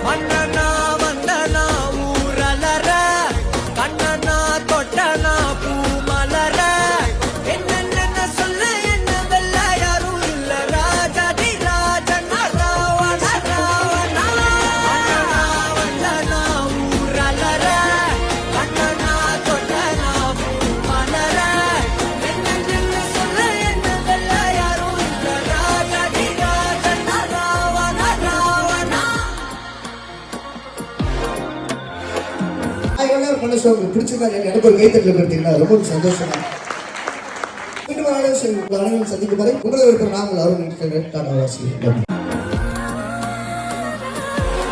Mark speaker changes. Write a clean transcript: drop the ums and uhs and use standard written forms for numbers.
Speaker 1: மன்னனா வந்தனா ஊரலர கண்ணனா தொட்டனா பூ மலர என்ன சொல்ல என்ன வெல்ல யாரும் இல்ல ராஜாதி ராஜனா ராவண ராவணா மன்னனா வந்தனா ஊரலர கண்ணனா தொட்டனா பூ மலர என்ன சொல்ல என்ன வெல்ல யாரும் இல்ல ராஜாதி ராஜனா ராவண ராவணா.
Speaker 2: மனசு உங்களுக்கு பிடிச்சிருந்தா எனக்கு ஒரு கைத்தட்டல் பார்த்தீங்கன்னா ரொம்ப சந்தோஷமா. மீண்டும் அனைவரும் சந்திக்கும் வரை உங்களை இருக்கிற நாங்கள் அருண் டாடா வாசி.